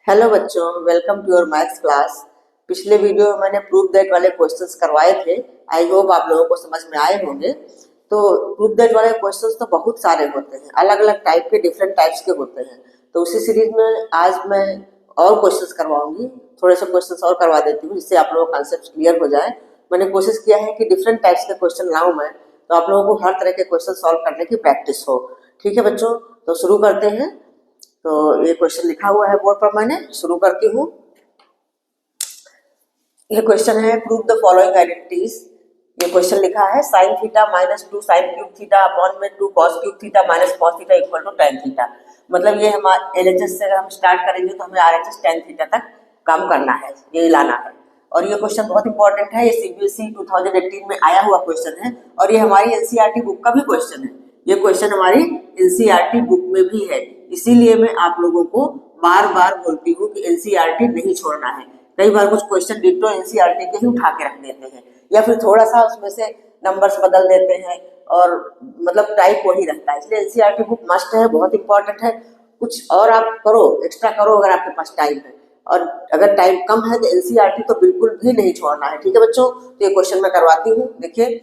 Hello बच्चों, welcome to your maths class. पिछले video में मैंने प्रूफ दैट वाले क्वेश्चंस करवाए थे। आई होप आप लोगों को समझ में आए होंगे। तो प्रूफ दैट वाले क्वेश्चंस तो बहुत सारे होते हैं, अलग अलग टाइप के, डिफरेंट टाइप्स के होते हैं। तो उसी सीरीज में आज मैं और क्वेश्चंस करवाऊंगी, थोड़े से क्वेश्चंस और करवा देती हूँ जिससे आप लोगों का कंसेप्ट क्लियर हो जाए। मैंने कोशिश किया है कि डिफरेंट टाइप्स के क्वेश्चन लाऊं मैं, तो आप लोगों को हर तरह के क्वेश्चन सॉल्व करने की प्रैक्टिस हो। ठीक है बच्चों, तो शुरू करते हैं। तो ये क्वेश्चन लिखा हुआ है बोर्ड पर, मैंने शुरू करती हूँ। ये क्वेश्चन है प्रूव द फॉलोइंग आइडेंटिटीज। ये क्वेश्चन लिखा है sine theta minus 2 sine cube theta upon में 2 cos cube theta minus cos theta equal to tan theta. मतलब ये हमारे एलएचएस से अगर हम स्टार्ट करेंगे तो हमें आरएचएस tan थीटा तक काम करना है, ये लाना है। और ये क्वेश्चन बहुत इंपॉर्टेंट है, ये सीबीएसई 2018 में आया हुआ क्वेश्चन है और ये हमारी एनसीईआरटी बुक का भी क्वेश्चन है। ये क्वेश्चन हमारी एनसीईआरटी बुक में भी है, इसीलिए मैं आप लोगों को बार बार बोलती हूँ कि एनसीईआरटी नहीं छोड़ना है। कई बार कुछ क्वेश्चन डिट्टो एनसीईआरटी के ही उठा के रख देते हैं या फिर थोड़ा सा उसमें से नंबर्स बदल देते हैं और मतलब टाइप वही रहता है। इसलिए एनसीईआरटी बुक मस्ट है, बहुत इंपॉर्टेंट है। कुछ और आप करो, एक्स्ट्रा करो अगर आपके पास टाइम है, और अगर टाइम कम है तो एनसीईआरटी तो बिल्कुल भी नहीं छोड़ना है। ठीक है बच्चों, तो ये क्वेश्चन मैं करवाती हूँ, देखिए।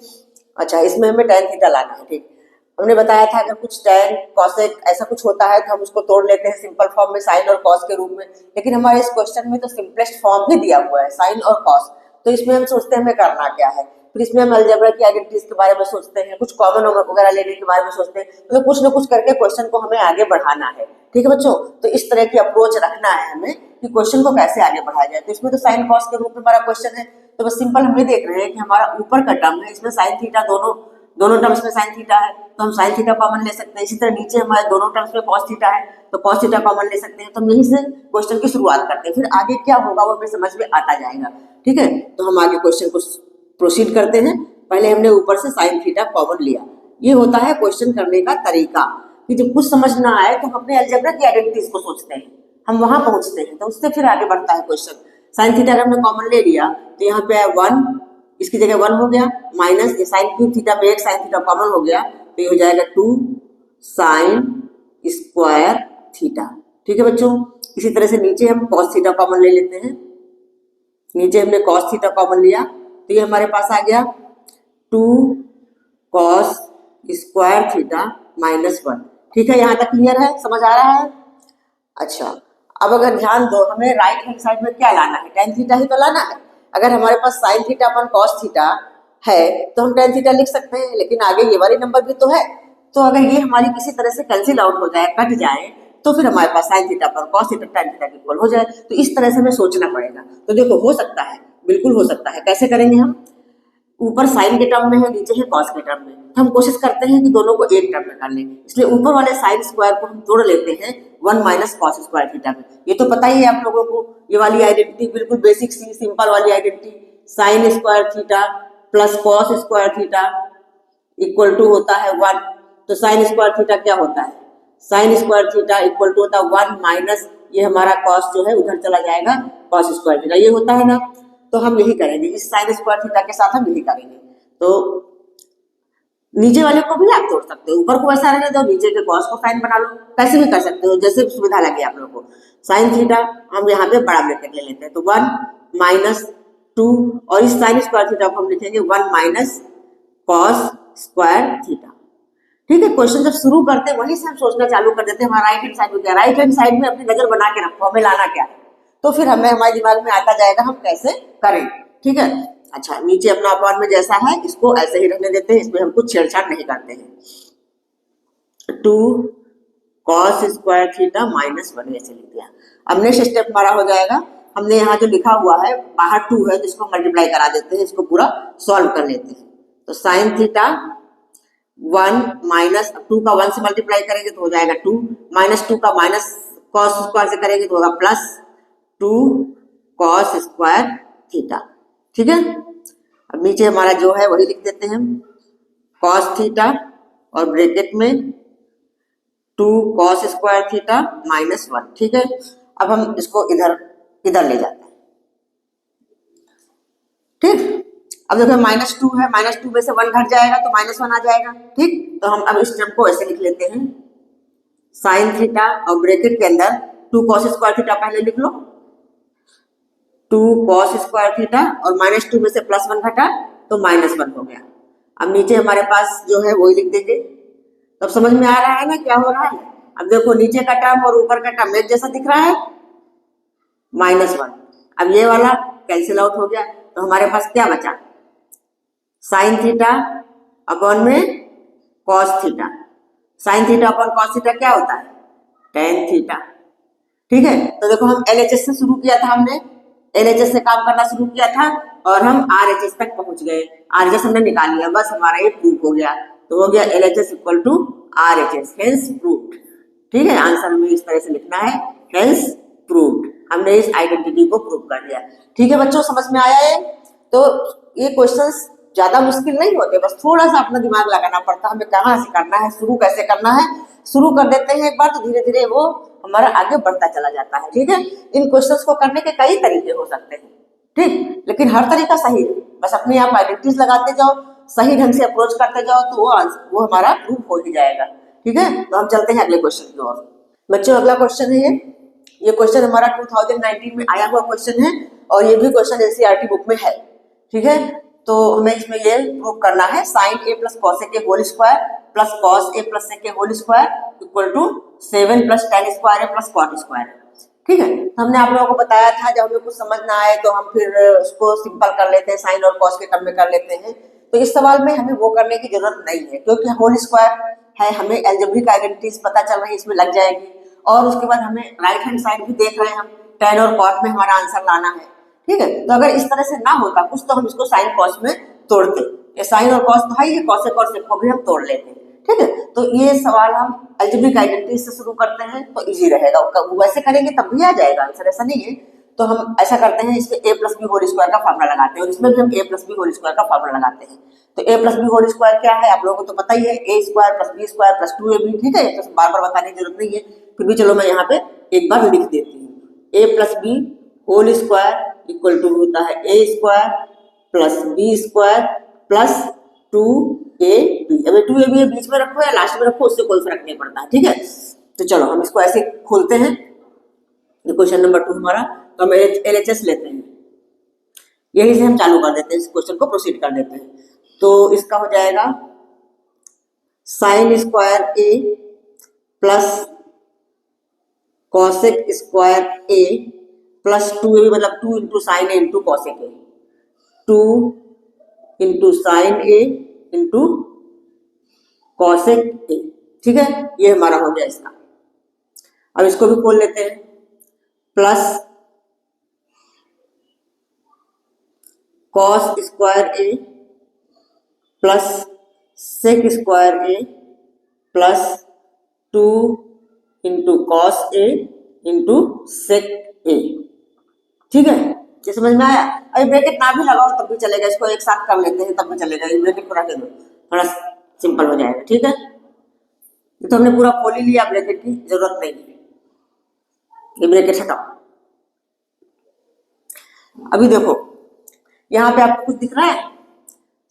अच्छा, इसमें हमें tan थीटा लाना है। ठीक, हमने बताया था अगर कुछ tan cosec ऐसा कुछ होता है तो हम उसको तोड़ लेते हैं सिंपल फॉर्म में साइन और कॉस के रूप में, लेकिन हमारे इस क्वेश्चन में तो सिंपलेस्ट फॉर्म ही दिया हुआ है साइन और कॉस। तो इसमें हम सोचते हैं हमें करना क्या है, फिर इसमें हम अलजेब्रा की आइडेंटिटीज के बारे में सोचते हैं, कुछ कॉमन वगैरह लेने के बारे में सोचते हैं, मतलब कुछ ना कुछ करके क्वेश्चन को हमें आगे बढ़ाना है। ठीक है बच्चों, तो इस तरह की अप्रोच रखना है हमें कि क्वेश्चन को कैसे आगे बढ़ाया जाए। तो इसमें तो साइन कॉस के रूप में हमारा क्वेश्चन है, तो बस सिंपल हम ये देख रहे हैं कि हमारा ऊपर का टर्म है, इसमें साइन थीटा दोनों टर्म्स में साइन थीटा है तो हम साइन थीटा कॉमन ले सकते हैं। इसी तरह नीचे हमारे दोनों टर्म्स में कॉस थीटा है तो कॉस थीटा कॉमन ले सकते हैं। तो हम यहीं से क्वेश्चन की शुरुआत करते हैं, फिर आगे क्या होगा वो हमें समझ में आता जाएगा। ठीक है, तो हम आगे क्वेश्चन को प्रोसीड करते हैं। पहले हमने ऊपर से साइन थीटा कॉमन लिया। ये होता है क्वेश्चन करने का तरीका कि जब कुछ समझ ना आए तो हम अपने अलजेब्रा की आइडेंटिटीज को सोचते हैं, हम वहां पहुंचते हैं, तो उससे फिर आगे बढ़ता है क्वेश्चन। साइन थीटा अगर हमने कॉमन ले लिया तो यहाँ पे है 1, इसकी जगह 1 हो गया, माइनस साइन क्यूब थीटा में एक साइन थीटा कॉमन हो गया तो ये हो जाएगा 2 साइन स्क्वायर थीटा। ठीक है बच्चों, इसी तरह से नीचे हम कॉस थीटा कॉमन ले लेते हैं। नीचे हमने कॉस थीटा कॉमन लिया तो ये हमारे पास आ गया 2 कॉस स्क्वायर थीटा माइनस 1। ठीक है, यहाँ तक क्लियर है, समझ आ रहा है? अच्छा, अब अगर ध्यान दो, हमें राइट हैंड साइड में क्या लाना है, tan थीटा ही तो लाना है। अगर हमारे पास साइन थीटा अपन कॉस थीटा है तो हम tan थीटा लिख सकते हैं, लेकिन आगे ये वाली नंबर भी तो है। तो अगर ये हमारी किसी तरह से कैंसिल आउट हो जाए, कट जाए, तो फिर हमारे पास साइन थीटा पर cos theta tan theta equal हो जाए। तो इस तरह से हमें सोचना पड़ेगा। तो देखो, हो सकता है, बिल्कुल हो सकता है। कैसे करेंगे हम? ऊपर साइन के टर्म में है, नीचे है कॉस के टर्म में, तो हम कोशिश करते हैं कि दोनों को एक टर्म में कर लें। इसलिए ऊपर वाले साइन स्क्वायर को हम तोड़ लेते हैं 1 माइनस कॉस स्क्वायर थीटा में। ये तो पता ही है आप लोगों को, ये वाली आइडेंटिटी बिल्कुल बेसिक सी सिंपल वाली identity, sine square theta plus cos square theta equal to होता है 1। तो साइन स्क्वायर थीटा क्या होता है? Sine square theta equal to होता है 1 माइनस ये हमारा कॉस जो है उधर चला जाएगा, कॉस स्क्वायर थीटा, ये होता है ना। तो हम यही करेंगे, इस साइन स्क्वायर थीटा के साथ हम यही करेंगे। तो नीचे वाले को भी आप तोड़ सकते हो, ऊपर को वैसा रहने दो, नीचे के कॉस को साइन बना लो, कैसे भी कर सकते हो, जैसे सुविधा लगे आप लोगों को। साइन थीटा हम यहाँ पे बड़ा ब्रैकेट ले लेते हैं, तो 1 माइनस 2 और इस साइन स्क्वायर थीटा को हम लिखेंगे 1 माइनस कॉस स्क्वायर थीटा। ठीक है, क्वेश्चन जब शुरू करते हैं वहीं से हम सोचना चालू कर देते हैं हमारा राइट हैंड साइड में क्या, राइट हैंड साइड में अपनी नजर बना के रखो, हमें लाना क्या है, तो फिर हमें हमारे दिमाग में आता जाएगा हम कैसे करें। ठीक है, अच्छा, नीचे अपना अपॉन में जैसा है इसको ऐसे ही रखने देते हैं, इसमें हम कुछ छेड़छाड़ नहीं करते हैं। 2 कॉस स्क्वायर थीटा माइनस 1 ऐसे लिख दिया। अब नेक्स्ट स्टेप हमारा हो जाएगा, हमने यहाँ जो लिखा हुआ है बाहर 2 है जिसको मल्टीप्लाई करा देते हैं, इसको पूरा सॉल्व कर लेते हैं। तो साइन थीटा 1 माइनस 2 का 1 से मल्टीप्लाई करेंगे तो हो जाएगा 2, माइनस 2 का माइनस कॉस स्क्वायर से करेंगे तो होगा प्लस 2 कॉस स्क्वायर थीटा। ठीक है, अब नीचे हमारा जो है वही लिख देते हैं, कॉस थीटा और ब्रैकेट में 2 कॉस स्क्वायर थीटा माइनस 1। ठीक है, अब हम इसको इधर ले जाते हैं। ठीक, अब देखो -2 है, -2 में से 1 घट जाएगा तो -1 आ जाएगा। ठीक, तो हम अब इस टर्म को ऐसे लिख लेते हैं, साइन थीटा और ब्रैकेट के अंदर टू कॉस स्क्वायर थीटा पहले लिख लो, टू कॉस स्क्वायर थीटा और माइनस टू में से प्लस वन घटा तो माइनस वन हो गया। अब नीचे हमारे पास जो है वही लिख देंगे। तब समझ में आ रहा है ना क्या हो रहा है। अब देखो नीचे का टर्म और ऊपर का टर्म एक जैसा दिख रहा है, माइनस वन। अब ये वाला कैंसिल आउट हो गया तो हमारे पास क्या बचा, साइन थीटा अपॉन में cos theta. Sine theta upon cos theta क्या होता है, टेन थीटा। ठीक है, तो देखो हम एलएचएस से शुरू किया था, हमने एलएचएस से काम करना शुरू किया था और हम आरएचएस तक पहुंच गए। आरएचएस हमने निकाल लिया, बस हमारा ये प्रूफ हो गया। तो हो गया LHS equal to RHS, hence proved. ठीक है, आंसर हमें इस तरह से लिखना है, हेंस प्रूव्ड। हमने इस आइडेंटिटी को प्रूव कर दिया। ठीक है बच्चों, समझ में आया है। तो ये क्वेश्चंस ज्यादा मुश्किल नहीं होते, बस थोड़ा सा अपना दिमाग लगाना पड़ता है, हमें कहाँ से करना है, शुरू कैसे करना है। शुरू कर देते हैं एक बार तो धीरे धीरे वो हमारा आगे बढ़ता चला जाता है। ठीक है, इन क्वेश्चंस को करने के कई तरीके हो सकते हैं, ठीक, लेकिन हर तरीका सही है। बस अपने आप आइडेंटिटीज लगाते जाओ, सही ढंग से अप्रोच करते जाओ तो वो हमारा प्रूफ हो ही जाएगा। ठीक है, तो हम चलते हैं अगले क्वेश्चन की ओर। बच्चों अगला क्वेश्चन है ये क्वेश्चन हमारा 2019 में आया हुआ क्वेश्चन है और ये भी क्वेश्चन एनसीईआरटी बुक में है। ठीक है, तो हमें इसमें ये प्रूव करना है, sine A plus cos A के whole square plus cos A plus A के whole square equal to 7 plus tan square A plus cot square. ठीक है, तो हमने आप लोगों को बताया था जब हमें कुछ समझ ना आए तो हम फिर उसको सिंपल कर लेते हैं, साइन और कॉस के टर्म में कर लेते हैं। तो इस सवाल में हमें वो करने की जरूरत नहीं है क्योंकि होल स्क्वायर है, हमें एल्जेब्रिक आइडेंटिटीज पता चल रही है, इसमें लग जाएगी। और उसके बाद हमें राइट हैंड साइड भी देख रहे हैं, हम टेन और कॉट में हमारा आंसर लाना है। ठीक है, तो अगर इस तरह से ना होता कुछ तो हम इसको साइन कॉस में तोड़ते, ये साइन और कॉस तो है, ये कॉसेक और सेक को भी हम तोड़ लेते। ठीक है, तो ये सवाल हम अलजेब्रिक आइडेंटिटी से शुरू करते हैं तो इजी रहेगा, वैसे करेंगे तब भी आ जाएगा आंसर, ऐसा नहीं है। तो हम ऐसा करते हैं, इसमें A plus B whole square का फार्मूला लगाते हैं और इसमें भी हम A plus B whole square का फार्मूला लगाते हैं। तो A plus B whole square क्या है आप लोगों को तो पता ही है, A square plus B square plus 2ab। ठीक है, तो बार बार बताने की जरूरत नहीं है, फिर भी चलो मैं यहाँ पे एक बार लिख देती हूँ। A plus B whole square equal to होता है A square plus B square plus 2ab। अब 2ab बीच में रखो या लास्ट में रखो उससे कोई फर्क नहीं पड़ता है। ठीक है, तो चलो हम इसको ऐसे खोलते हैं, ये क्वेश्चन नंबर 2 हमारा। तो हम एलएचएस लेते हैं, यही से हम चालू कर देते हैं, इस क्वेश्चन को प्रोसीड कर देते हैं। तो इसका हो जाएगा sine square A plus cosec square A plus 2ab, मतलब 2 into sine A into cosec A, 2 into sine A into cosec ए। ठीक है, ये हमारा हो गया इसका। अब इसको भी खोल लेते हैं, plus cos square A plus sec square A plus 2 into cos A into sec ए। ठीक है, ये समझ में आया। अभी ब्रैकेट ना भी लगाओ तब भी चलेगा, इसको एक साथ कर लेते हैं तब भी चलेगा, ये ब्रैकेट को रख दो, थोड़ा सिंपल हो जाएगा। ठीक है, तो हमने पूरा खोल ही लिया, ब्रैकेट की जरूरत नहीं है, ये ब्रैकेट हटाओ। अभी देखो यहाँ पे आपको कुछ दिख रहा है,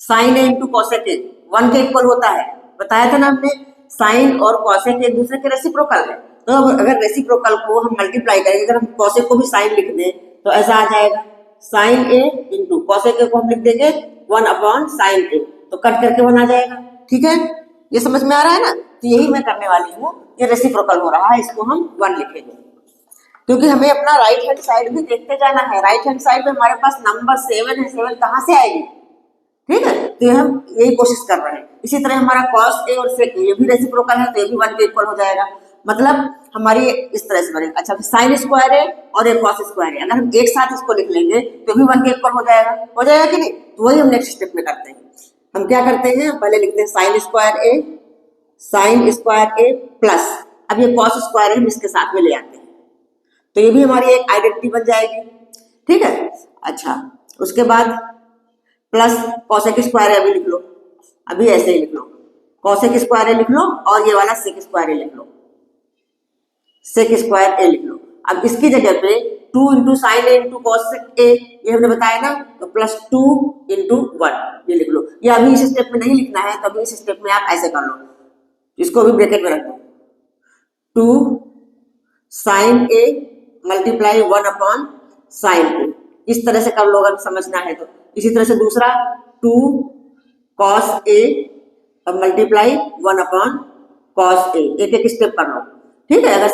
sine A into cosec A 1 के इक्वल होता है, बताया था ना हमने, साइन और कॉसेक एक दूसरे के रेसिप्रोकल है। तो अगर रेसिप्रोकल को हम मल्टीप्लाई करेंगे, अगर हम कॉसेक को भी साइन लिख दें तो ऐसा आ जाएगा, sine A into cosec A को हम लिख देंगे 1 अपॉन साइन ए, तो कट करके 1 आ जाएगा। ठीक है, ये समझ में आ रहा है ना। तो यही मैं करने वाली हूँ, ये रेसिप्रोकल हो रहा है, इसको हम 1 लिखेंगे क्योंकि हमें अपना राइट हैंड साइड भी देखते जाना है। राइट हैंड साइड में हमारे पास नंबर 7 है, 7 कहाँ से आएगी। ठीक है, तो हम यही कोशिश कर रहे हैं। इसी तरह हमारा कॉस ए और सेक ए ये भी रेसिप्रोकल है, तो ये भी 1 के इक्वल हो जाएगा, मतलब हमारी इस तरह से बनेगा। अच्छा, साइन स्क्वायर है और एक कॉस स्क्वायर है, अगर हम एक साथ इसको लिख लेंगे तो भी 1 के इक्वल हो जाएगा कि नहीं। तो वही हम नेक्स्ट स्टेप में करते हैं। हम क्या करते हैं, पहले लिखते हैं साइन स्क्वायर ए प्लस, अब ये कॉस स्क्वायर है हम इसके साथ में ले आते हैं, तो ये भी हमारी एक आइडेंटिटी बन जाएगी। ठीक है, अच्छा उसके बाद प्लस कॉसेक स्क्वायर ए अभी लिख लो, अभी ऐसे ही लिख लो, कॉसेक स्क्वायर ए लिख लो और ये वाला सेक स्क्वायर ए लिख लो, सेक स्क्वायर ए लिख लो। अब इसकी जगह पे 2 into sine A into cosec ए, ये हमने बताया ना, तो प्लस 2 इंटू 1 ये लिख लो। ये अभी इस स्टेप में नहीं लिखना है, तो अभी इस स्टेप में आप ऐसे कर लो, इसको भी ब्रैकेट में रख दो, 2 sign A multiply 1 upon sign ए, इस तरह से कर लो अगर समझना है तो। इसी तरह से दूसरा 2 कॉस ए और मल्टीप्लाई 1 अपॉन कॉस ए, एक एक स्टेप कर लो, ठीक है, अगर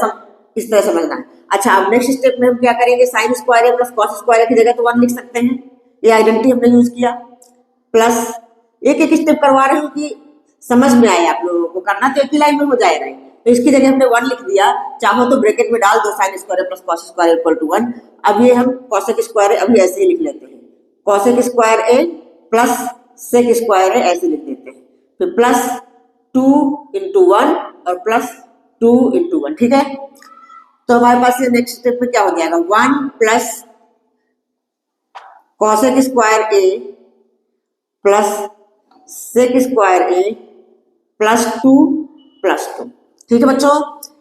इस तरह समझना है। अच्छा, अब नेक्स्ट स्टेप में हम क्या करेंगे, sine square A plus cos square ए की जगह तो 1 लिख सकते हैं, ये आइडेंटिटी हमने यूज किया। प्लस एक एक स्टेप करवा रहे हूँ कि समझ में आए आप लोगों को, करना तो एक ही लाइन में हो जाएगा। तो इसकी जगह हमने 1 लिख दिया, चाहो तो ब्रैकेट में डाल दो sine square plus cos square equal to 1। अब ये हम कॉसेक स्क्वायर अभी ऐसे ही लिख लेते हैं, cosec square A plus sec square ए ऐसे लिख देते हैं, फिर प्लस 2 इंटू 1 और प्लस 2 इंटू 1, ठीक है। तो हमारे पास ये नेक्स्ट स्टेप में क्या हो जाएगा, 1 plus cosec square A plus sec square A plus 2 plus 2, ठीक है बच्चों,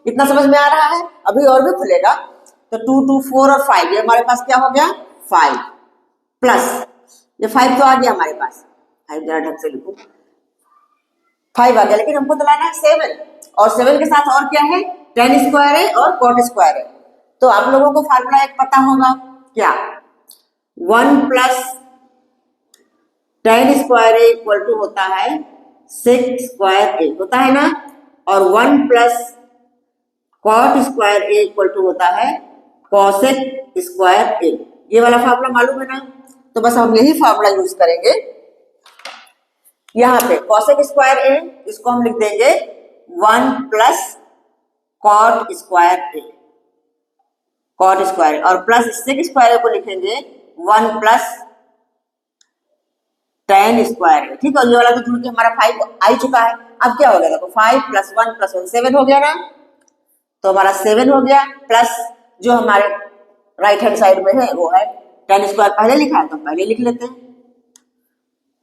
इतना समझ में आ रहा है। अभी और भी खुलेगा, तो 2 2 4 और 5, ये हमारे पास क्या हो गया 5 प्लस ये 5 तो आ गया हमारे पास, 5 जरा ढंग से लिखो, 5 आ गया, लेकिन हमको तो लाना है 7, और 7 के साथ और क्या है, tan स्क्वायर है और cot स्क्वायर है। तो आप लोगों को फार्मूला एक पता होगा क्या, 1 plus tan square A equal to होता है सेक स्क्वायर ए, होता है ना, और 1 plus cot square A equal to होता है कॉसेक स्क्वायर ए, ये वाला फार्मूला मालूम है ना। तो बस हम यही फार्मूला यूज करेंगे यहाँ पे, कॉसेक स्क्वायर ए इसको हम लिख देंगे 1 प्लस कॉट स्क्वायर ए, कॉट स्क्वायर, और प्लस सेक स्क्वायर को लिखेंगे 1 प्लस tan स्क्वायर है, ठीक है। ये वाला तो जुड़ के हमारा 5 आ चुका है। अब क्या हो गया, देखो 5 प्लस 1 प्लस 1 7 हो गया ना, तो हमारा 7 हो गया, प्लस जो हमारे राइट हैंड साइड में है वो है tan स्क्वायर, पहले लिखा है तो पहले लिख लेते हैं,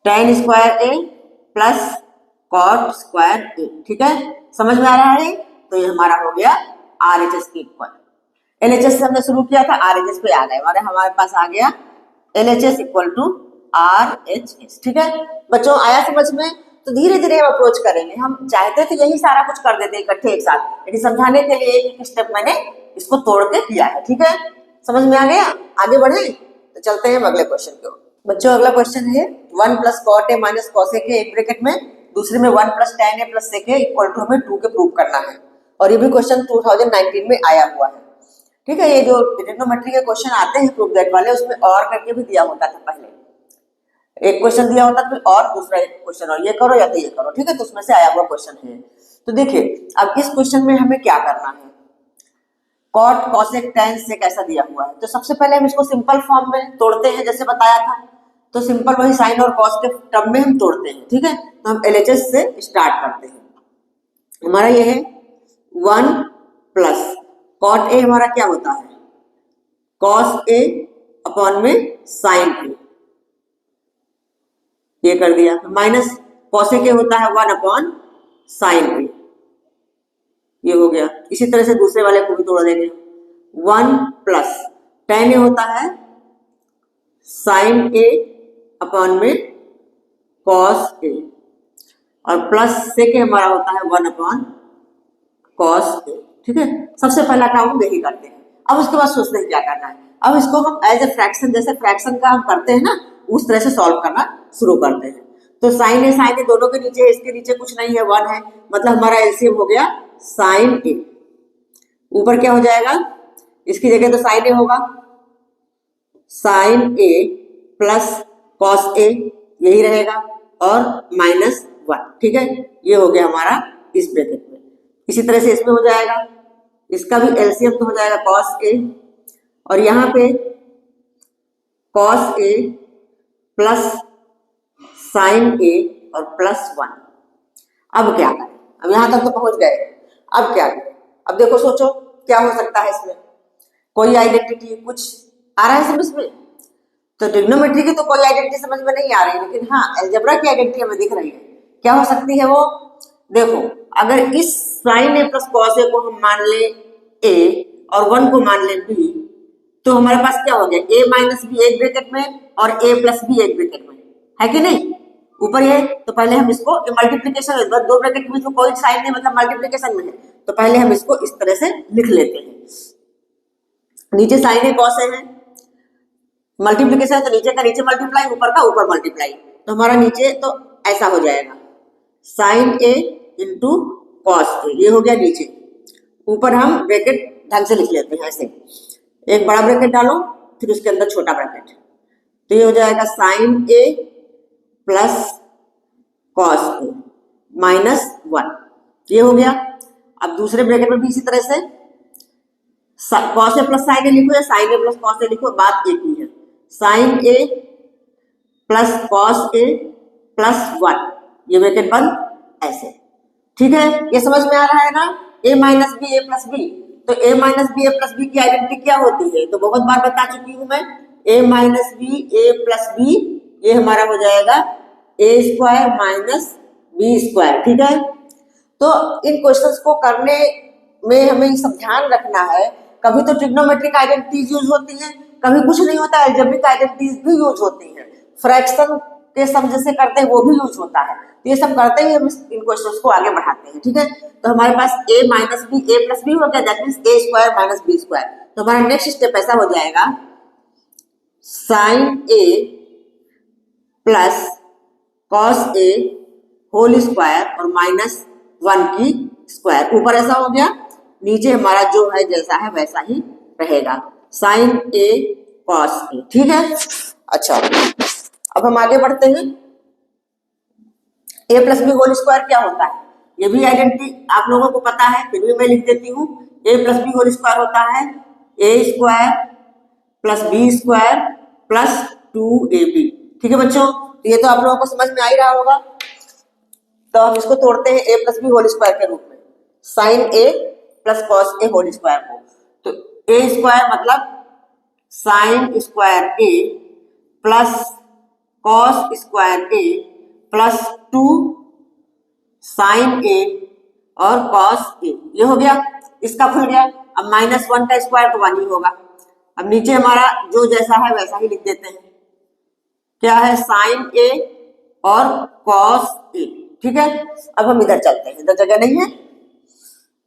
tan square A plus cot square ए, ठीक है, समझ में आ रहा है। तो ये हमारा हो गया RHS की इक्वल, LHS से हमने शुरू किया था, RHS पे आ गए, हमारे पास आ गया LHS इक्वल टू RHS, ठीक है बच्चों, आया समझ में। तो धीरे धीरे हम अप्रोच करेंगे, हम चाहते थे यही सारा कुछ कर देते इकट्ठे एक साथ, लेकिन समझाने के लिए एक एक स्टेप मैंने इसको तोड़ के किया है, ठीक है, समझ में आ गया। आगे बढ़े तो चलते हैं अगले क्वेश्चन की ओर। बच्चों अगला क्वेश्चन है 1 plus cot A minus cosec A एक ब्रैकेट में, दूसरे में 1 plus tan A plus sec A equal to हमें 2 के प्रूव करना है, और ये भी क्वेश्चन 2019 में आया हुआ है, ठीक है। ये जो ट्रिग्नोमेट्री के क्वेश्चन आते हैं प्रूफ दैट वाले, उसमें और करके भी दिया होता था, पहले एक क्वेश्चन दिया होता था और दूसरा एक क्वेश्चन, और ये करो या तो ये करो, ठीक है, तो उसमें से आया हुआ क्वेश्चन है। तो देखिए अब इस क्वेश्चन में हमें क्या करना है, कॉट कॉसेक tan सेक ऐसा दिया हुआ है, तो सबसे पहले हम इसको सिंपल फॉर्म में तोड़ते हैं, जैसे बताया था, तो सिंपल वही साइन और कॉस के टर्म में हम तोड़ते हैं, ठीक है। तो हम LHS से स्टार्ट करते हैं, हमारा ये है 1 प्लस कॉट ए, हमारा क्या होता है कॉस ए अपॉन में साइन ए, ये कर दिया, माइनस कॉसेक ए होता है 1 अपॉन साइन ए, ये हो गया। इसी तरह से दूसरे वाले को भी तोड़ देंगे, 1 प्लस tan ए होता है साइन ए अपॉन में कॉस ए, और प्लस सेक ए हमारा होता है 1 अपॉन कॉस ए, ठीक है। सबसे पहला काम हम यही करते हैं। अब उसके बाद सोचते हैं क्या करना है, अब इसको हम एज ए फ्रैक्शन, जैसे फ्रैक्शन का हम करते हैं ना, उस तरह से सॉल्व करना शुरू करते हैं। तो साइन ए दोनों के नीचे, इसके नीचे कुछ नहीं है 1 है, मतलब हमारा एलसीएम हो गया साइन ए, ऊपर क्या हो जाएगा, इसकी जगह तो साइन ए होगा, साइन ए प्लस कॉस ए यही रहेगा, और माइनस 1, ठीक है, ये हो गया हमारा इस ब्रैकेट में। इसी तरह से इसमें हो जाएगा, इसका भी एलसीएम तो हो जाएगा कॉस ए, और यहाँ पे कॉस ए प्लस साइन ए और प्लस 1। अब क्या करें, अब यहां तक तो पहुंच गए, अब क्या करें, अब देखो सोचो क्या हो सकता है इसमें, कोई आइडेंटिटी कुछ आ रहा है समझ में। तो ट्रिग्नोमेट्री की तो कोई आइडेंटिटी समझ में नहीं आ रही, लेकिन हाँ अलजेब्रा की आइडेंटिटी हमें दिख रही है। क्या हो सकती है वो, देखो अगर इस साइन ए प्लस कॉस ए को हम मान ले ए और 1 को मान ले बी, तो हमारे पास क्या हो गया, a माइनस बी एक ब्रैकेट में और a प्लस बी एक ब्रैकेट में, है कि नहीं, ऊपर ये। तो पहले हम इसको मल्टीप्लीकेशन, दो ब्रैकेट के बीच में कोई साइन नहीं, मतलब मल्टीप्लीकेशन में है, तो पहले हम इसको इस तरह से लिख लेते हैं। नीचे साइन ए कॉस ए है, मल्टीप्लीकेशन है तो नीचे का नीचे मल्टीप्लाई, ऊपर का ऊपर मल्टीप्लाई, तो हमारा नीचे तो ऐसा हो जाएगा sine A into cos A, ये हो गया नीचे। ऊपर हम ब्रैकेट ढंग से लिख लेते हैं ऐसे, एक बड़ा ब्रैकेट डालो फिर उसके अंदर छोटा ब्रैकेट, तो ये हो जाएगा sine A plus cos A minus 1, ये हो गया। अब दूसरे ब्रैकेट में भी इसी तरह से कॉस ए प्लस साइन ए लिखो या साइन ए प्लस कॉस ए लिखो, बात एक ही है। Sine A plus cos A plus 1, ये ब्रैकेट बंद ऐसे, ठीक है। ये समझ में आ रहा है ना, a minus B A plus B, तो a minus B A plus B की आइडेंटिटी क्या होती है, तो बहुत बार बता चुकी हूं मैं, a minus B A plus B, ये हमारा हो जाएगा a square minus B square, ठीक है। तो इन क्वेश्चंस को करने में हमें ये सब ध्यान रखना है, कभी तो ट्रिग्नोमेट्रिक आइडेंटिटीज यूज होती हैं, कभी कुछ नहीं होता, अलजेब्रिक आइडेंटिटीज भी यूज होती हैं, फ्रैक्शन के सम जैसे करते हैं वो भी यूज होता है, तो ये सब करते ही हम इन क्वेश्चंस को आगे बढ़ाते हैं, ठीक है। तो हमारे पास a minus B A plus B हो गया, that means a square minus B square, तो हमारा नेक्स्ट स्टेप ऐसा हो जाएगा sine A plus cos A whole square और माइनस 1 की स्क्वायर, ऊपर ऐसा हो गया, नीचे हमारा जो है जैसा है वैसा ही रहेगा, साइन ए कॉस ए, ठीक है। अच्छा, अब हम आगे बढ़ते हैं, ए प्लस बी होल स्क्वायर क्या होता है, ये भी आइडेंटिटी आप लोगों को पता है, फिर भी मैं लिख देती हूँ, A plus B whole square होता है A square plus B square plus 2ab, ठीक है बच्चों, तो ये तो आप लोगों को समझ में आ ही रहा होगा। तो हम इसको तोड़ते हैं ए प्लस बी होल स्क्वायर के रूप में, sign A plus cos A whole square को, तो ए स्क्वायर मतलब sine square A plus cos square A plus 2 sign ए और कॉस ए, ये हो गया, इसका खुल गया। अब माइनस 1 का स्क्वायर तो 1 ही होगा, अब नीचे हमारा जो जैसा है वैसा ही लिख देते हैं, क्या है साइन ए और कॉस ए, ठीक है। अब हम इधर चलते हैं, इधर जगह नहीं है,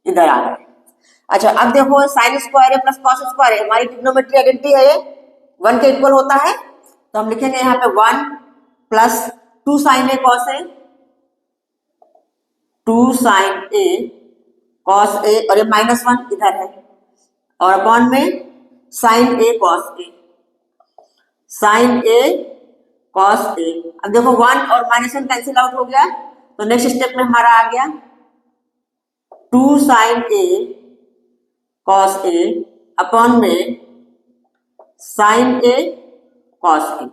इधर आ गए। अच्छा, अब देखो साइन स्क्वायर है प्लस कॉस स्क्वायर है, हमारी ट्रिग्नोमेट्री आइडेंटिटी है, ये 1 के इक्वल होता है, तो हम लिखेंगे यहाँ पे 1 plus 2 sign A cos A, 2 sign A cos A, और ये माइनस 1 इधर है, और अपॉन में sign A cos A, sign A cos A. अब देखो 1 और माइनस 1 कैंसिल आउट हो गया, तो नेक्स्ट स्टेप में हमारा आ गया 2 sign A cos A upon में साइन ए कॉस ए।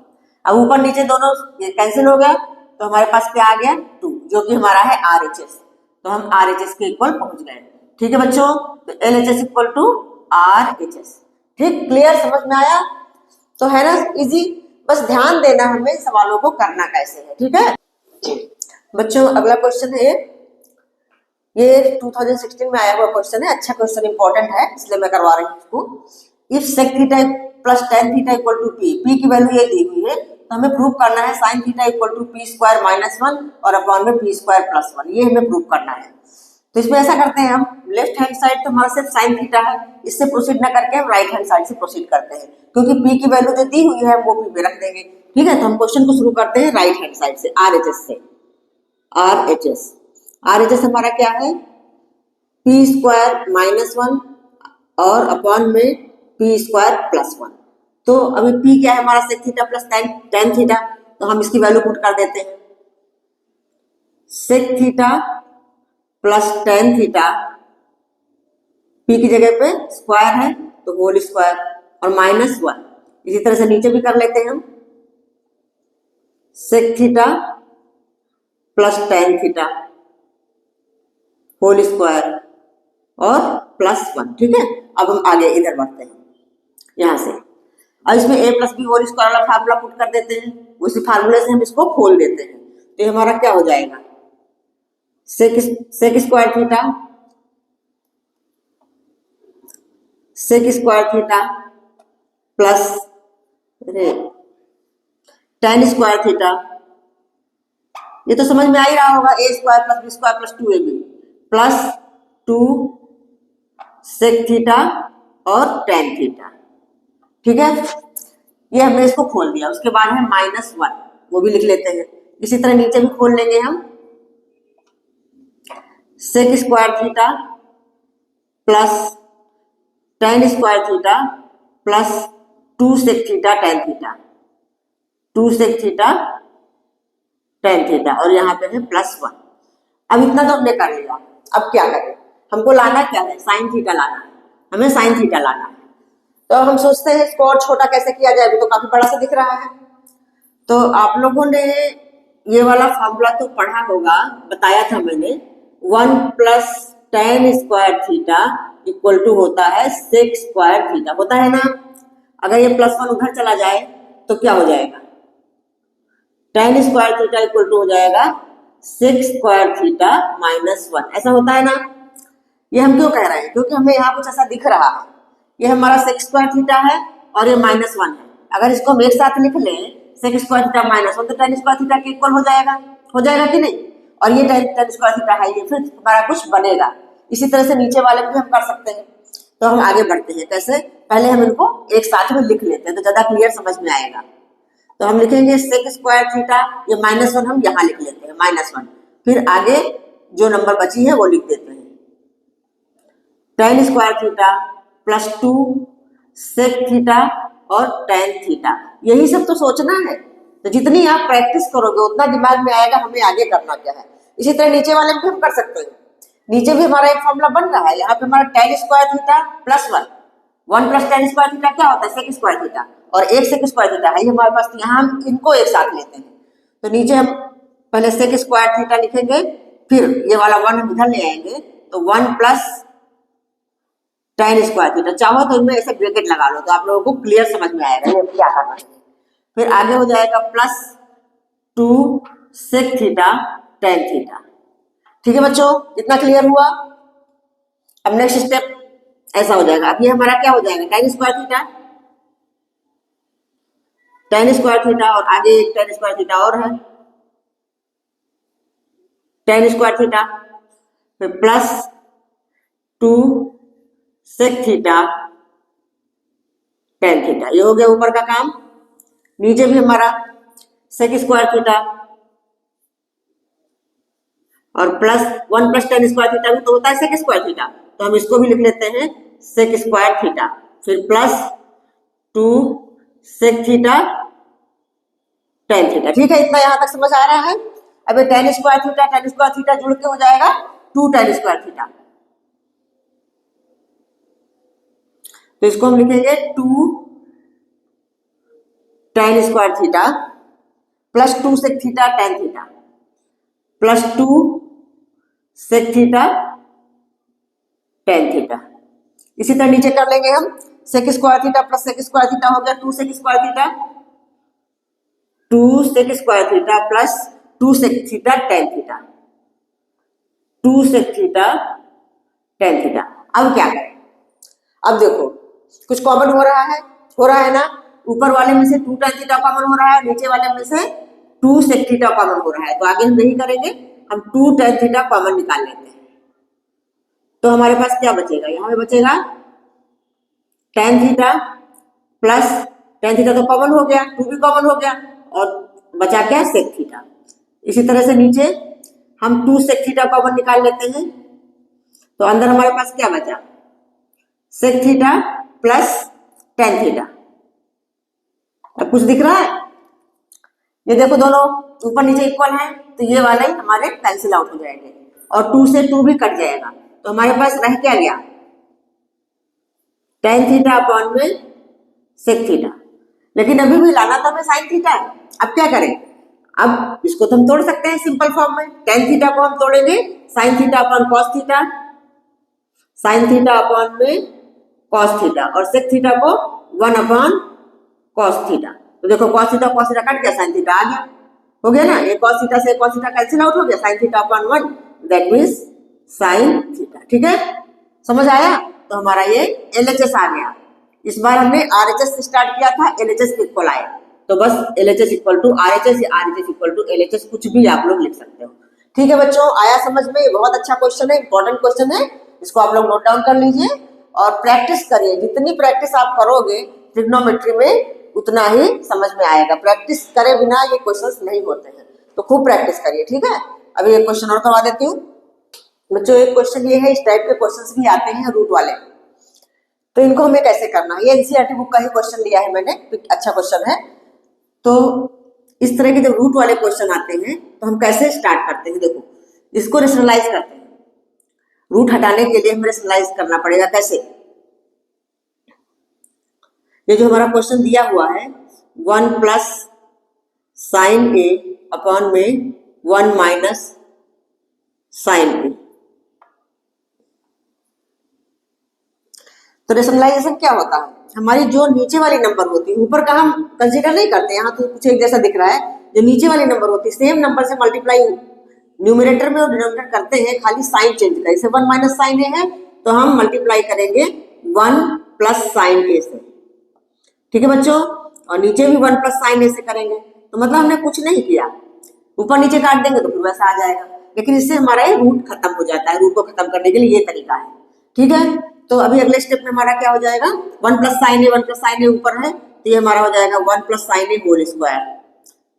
अब ऊपर नीचे दोनों कैंसिल हो गया, तो हमारे पास क्या आ गया 2, जो कि हमारा है RHS, तो हम RHS के इक्वल पहुंच गए, ठीक है बच्चों। तो LHS इक्वल टू RHS, ठीक, क्लियर, समझ में आया, तो है ना इजी, बस ध्यान देना हमें सवालों को करना कैसे है, ठीक है बच्चों। अगला क्वेश्चन है, ये 2016 में आया हुआ क्वेश्चन है, अच्छा क्वेश्चन इंपॉर्टेंट है इसलिए मैं करवा रही हूँ इसको। If sec theta plus tan theta equal to P की वैल्यू ये दी हुई है, तो हमें प्रूव करना है sine theta equal to P square minus 1 और अपॉन में पी स्क्वायर प्लस 1, ये हमें प्रूव करना है। तो इसमें ऐसा करते हैं, हम लेफ्ट हैंड साइड तो हमारा सिर्फ साइन थीटा है, इससे प्रोसीड ना करके हम राइट हैंड साइड से प्रोसीड करते हैं, क्योंकि पी की वैल्यू जो दी हुई है वो पी पे रख देंगे, ठीक है। तो हम क्वेश्चन को शुरू करते हैं राइट हैंड साइड से, RHS से। RHS हमारा क्या है, पी स्क्वायर माइनस 1 और अपॉन में पी स्क्वायर प्लस 1। तो अभी पी क्या है हमारा, sec theta plus tan theta, तो हम इसकी वैल्यू पुट कर देते हैं, sec theta plus tan theta, P की जगह पे स्क्वायर है तो होल स्क्वायर और माइनस 1, इसी तरह से नीचे भी कर लेते हैं हम, sec theta plus tan theta whole square और प्लस 1, ठीक है। अब हम आगे इधर बढ़ते हैं यहां से, और इसमें a plus B whole square वाला फार्मूला पुट कर देते हैं, उसी फार्मूले से हम इसको खोल देते हैं, तो ये हमारा क्या हो जाएगा, sec square theta plus tan square theta, ये तो समझ में आ ही रहा होगा, a square plus B square plus 2ab plus 2 sec theta और टेन थीटा, ठीक है, ये हमने इसको खोल दिया। उसके बाद है -1, वो भी लिख लेते हैं। इसी तरह नीचे भी खोल लेंगे हम, sec square theta plus tan square theta plus 2 sec theta tan theta, 2 sec theta tan theta, और यहाँ पे है +1। अब इतना तो हमने कर लिया। अब क्या करें, हमको लाना क्या है, साइन थीटा लाना है, हमें साइन थीटा लाना है। तो हम सोचते हैं इसको और छोटा कैसे किया जाए, अभी तो काफी बड़ा सा दिख रहा है। तो आप लोगों ने ये वाला फॉर्मूला तो पढ़ा होगा, बताया था मैंने, 1 + tan square theta equal to होता है सेक स्क्वायर थीटा, होता है ना। अगर ये +1 उधर चला जाए तो क्या हो जाएगा, tan square theta equal to हो जाएगा सेक स्क्वायर थीटा -1, ऐसा होता है ना। ये हम क्यों कह रहे हैं, क्योंकि हमें यहाँ कुछ ऐसा दिख रहा है, ये हमारा सेक स्क्वायर थीटा है और ये -1 है। अगर इसको हम एक साथ लिख लें, सेक स्क्वायर थीटा -1, तो tan स्क्वायर थीटा के इक्वल हो जाएगा कि नहीं। और ये tan स्क्वायर थीटा है, ये फिर हमारा कुछ बनेगा। इसी तरह से नीचे वाले भी हम कर सकते हैं। तो हम आगे बढ़ते हैं, कैसे, पहले हम इनको एक साथ में लिख लेते हैं तो ज्यादा क्लियर समझ में आएगा। तो हम लिखेंगे सेक स्क्वायर थीटा, ये -1 हम यहाँ लिख लेते हैं, -1, फिर आगे जो नंबर बची है वो लिख देते हैं, tan square theta plus 2 sec theta और tan थीटा। यही सब तो सोचना है। तो जितनी आप प्रैक्टिस करोगे उतना दिमाग में आएगा हमें आगे करना क्या है। इसी तरह नीचे वाले में भी हम कर सकते हैं। नीचे भी हमारा एक फॉर्मूला बन रहा है, यहाँ पे हमारा tan square theta +1, 1 + tan square theta क्या होता है, सेक स्क्वायर थीटा, और एक सेक स्क्वायर थीटा है ये हमारे पास। यहाँ हम इनको एक साथ लेते हैं, तो नीचे हम पहले सेक स्क्वायर थीटा लिखेंगे, फिर ये वाला 1 हम इधर ले आएंगे, तो 1 + tan स्क्वायर थीटा। चाहो तो इनमें ऐसे ब्रैकेट लगा लो तो आप लोगों को क्लियर समझ में आएगा ये क्या करना है। फिर आगे हो जाएगा +2 सेक थीटा tan थीटा। ठीक है बच्चों, इतना क्लियर हुआ। अब नेक्स्ट स्टेप ऐसा हो जाएगा, अब ये हमारा क्या हो जाएगा, tan स्क्वायर थीटा, और आगे एक tan स्क्वायर थीटा और है, tan स्क्वायर थीटा, फिर +2 सेक थीटा tan थीटा। ये हो गया ऊपर का काम। नीचे भी हमारा सेक स्क्वायर थीटा और +1 + tan स्क्वायर थीटा भी तो होता है सेक स्क्वायर थीटा, तो हम इसको भी लिख लेते हैं सेक स्क्वायर थीटा, फिर +2 सेक थीटा tan थीटा। ठीक है, इतना यहां तक समझ आ रहा है। अब tan स्क्वायर थीटा जुड़ के हो जाएगा 2 tan स्क्वायर थीटा, तो इसको हम लिखेंगे 2 tan square theta +2 sec theta tan theta +2 sec theta tan theta. इसी तरह नीचे कर लेंगे हम, sec square theta plus sec square theta हो गया 2 sec square theta, 2 sec square theta plus 2 sec theta tan theta, 2 sec theta tan theta. अब क्या करें, अब देखो कुछ कॉमन हो रहा है ना। ऊपर वाले में से 2 tan थीटा कॉमन हो रहा है, नीचे वाले में से 2 सेक थीटा कॉमन हो रहा है। तो आगे हम यही करेंगे, हम 2 tan थीटा कॉमन निकाल लेते हैं। तो हमारे पास क्या बचेगा, यहाँ पे बचेगा tan theta plus tan theta तो कॉमन हो गया, 2 भी कॉमन हो गया, और बचा क्या, सेक थीटा। इसी तरह से नीचे हम 2 सेक थीटा कॉमन निकाल लेते हैं, तो अंदर हमारे पास क्या बचा, sec theta plus tan theta. अब कुछ दिख रहा है, ये देखो दोनों ऊपर नीचे इक्वल है, तो ये वाले हमारे कैंसिल आउट हो जाएंगे और 2 से 2 भी कट जाएगा। तो हमारे पास रह क्या गया, tan थीटा अपॉन में सेक थीटा। लेकिन अभी भी लाना तो हमें साइन थीटा है। अब क्या करें, अब इसको तो हम तोड़ सकते हैं सिंपल फॉर्म में। tan थीटा को हम तोड़ेंगे sine theta upon cos theta, sine theta upon में कॉस थीटा, और सेक थीटा को 1 अपॉन कॉस थीटा। तो देखो कॉस थीटा कट गया, साइन थीटा आ गया, हो गया ना। ये कॉस थीटा से कॉस थीटा कैंसिल आउट हो गया, sine theta upon 1 that means sign theta. ठीक है, समझ आया। तो हमारा ये LHS आ गया। इस बार हमने RHS से स्टार्ट किया था, LHS के इक्वल आया, तो बस LHS इक्वल टू RHS या RHS इक्वल टू LHS, कुछ भी आप लोग लिख सकते हो। ठीक है बच्चों, आया समझ में। ये बहुत अच्छा क्वेश्चन है, इंपॉर्टेंट क्वेश्चन है, इसको आप लोग नोट डाउन कर लीजिए और प्रैक्टिस करिए। जितनी प्रैक्टिस आप करोगे ट्रिग्नोमेट्री में उतना ही समझ में आएगा। प्रैक्टिस करे बिना ये क्वेश्चंस नहीं होते हैं, तो खूब प्रैक्टिस करिए, ठीक है। अभी एक क्वेश्चन और करवा देती हूँ बच्चों। एक क्वेश्चन ये है, इस टाइप के क्वेश्चंस भी आते हैं रूट वाले, तो इनको हमें कैसे करना है। ये एनसीईआरटी बुक का ही क्वेश्चन लिया है मैंने, अच्छा क्वेश्चन है। तो इस तरह के जब रूट वाले क्वेश्चन आते हैं तो हम कैसे स्टार्ट करते हैं। देखो, इसको रेशनलाइज करते हैं। रूट हटाने के लिए हमें रेशनलाइज करना पड़ेगा। कैसे? ये जो हमारा क्वेश्चन दिया हुआ है 1 प्लस साइन ए अपॉन में 1 माइनस साइन ए, तो रेशनलाइजेशन क्या होता है, हमारी जो नीचे वाली नंबर होती है, ऊपर का हम कंसीडर नहीं करते, यहाँ तो कुछ एक जैसा दिख रहा है। जो नीचे वाली नंबर होती है सेम नंबर से मल्टीप्लाई न्यूमरेटर में और डिनोमिनेटर करते हैं, खाली साइन चेंज करें। जैसे 1 माइनस साइन ए है तो हम मल्टीप्लाई करेंगे 1 प्लस साइन ए से, ठीक है बच्चों। और नीचे भी 1 प्लस साइन ए से करेंगे, तो मतलब हमने कुछ नहीं किया, ऊपर नीचे काट देंगे तो फिर वैसा आ जाएगा। लेकिन इससे हमारा ये रूट खत्म हो जाता है। रूट को खत्म करने के लिए ये तरीका है, ठीक है। तो अभी अगले स्टेप में हमारा क्या हो जाएगा, 1 प्लस साइन ए, 1 प्लस साइन ए ऊपर है तो ये हमारा हो जाएगा 1 प्लस साइन ए होल स्क्वायर,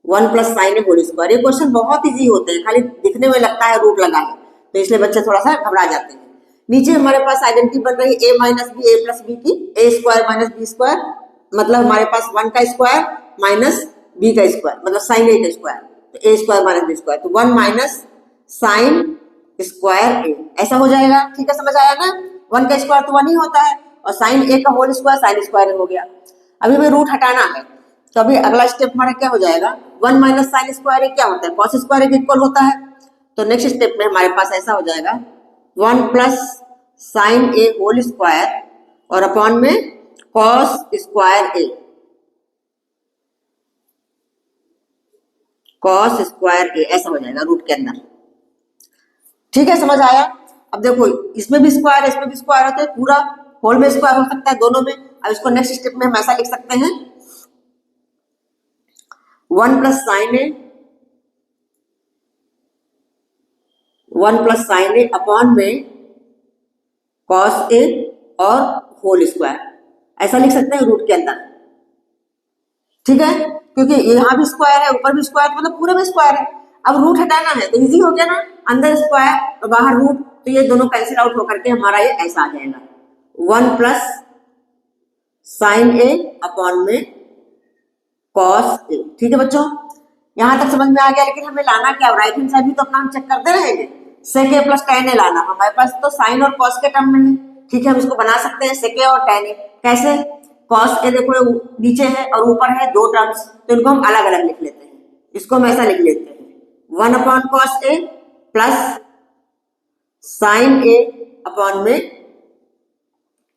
1 प्लस साइन ए होल स्क्वायर। ये क्वेश्चन बहुत इजी होते हैं, खाली दिखने में लगता है रूट लगा है, तो इसलिए बच्चे थोड़ा सा घबरा जाते हैं। नीचे हमारे पास आइडेंटिटी बन रही है ए minus B, A plus B की, ए स्क्वायर माइनस बी स्क्वायर, मतलब हमारे पास 1 का स्क्वायर माइनस बी का स्क्वायर, मतलब साइन ए का स्क्वायर, तो ए स्क्वायर माइनस बी स्क्वायर, तो 1 माइनस साइन स्क्वायर ए, ऐसा हो जाएगा। ठीक है, समझ आया ना। 1 का स्क्वायर तो 1 ही होता है, और साइन ए का होल स्क्वायर साइन स्क्वायर हो गया। अभी हमें रूट हटाना है, तो अभी अगला स्टेप हमारा क्या हो जाएगा, 1 माइनस साइन स्क्वायर ए क्या होता है, कॉस स्क्वायर ए के इक्वल होता है। तो नेक्स्ट स्टेप में हमारे पास ऐसा हो जाएगा 1 प्लस साइन ए होल स्क्वायर और अपॉन में कॉस स्क्वायर ए, कॉस स्क्वायर ए, ऐसा हो जाएगा रूट के अंदर। ठीक है, समझ आया। अब देखो, इसमें भी स्क्वायर है, इसमें भी स्क्वायर होता है, पूरा होल में स्क्वायर हो सकता है दोनों में। अब इसको नेक्स्ट स्टेप में हम ऐसा लिख सकते हैं 1 प्लस साइन ए, 1 प्लस साइन ए अपॉन में कॉस ए और होल स्क्वायर, ऐसा लिख सकते हैं रूट के अंदर। ठीक है, क्योंकि यहाँ भी स्क्वायर है, ऊपर भी स्क्वायर, मतलब पूरे में स्क्वायर है। अब रूट हटाना है तो इजी हो गया ना, अंदर स्क्वायर और बाहर रूट, तो ये दोनों कैंसिल आउट होकर के हमारा ये ऐसा आ जाएगा 1 प्लस साइन ए अपॉन में कॉस ए। ठीक है बच्चों, यहां तक समझ में आ गया। लेकिन हमें लाना क्या, राइट हैंड साइड भी तो अपना हम चेक करते रहेंगे। सेक ए प्लस टेन ए लाना, हमारे पास तो साइन और कॉस के टर्म में है। ठीक है, हम इसको बना सकते हैं सेक ए और टेन ए। कैसे, कॉस ए देखो नीचे है और ऊपर है दो टर्म्स, तो इनको हम अलग अलग लिख लेते हैं। इसको हम ऐसा लिख लेते हैं 1 upon cos A plus sign A upon में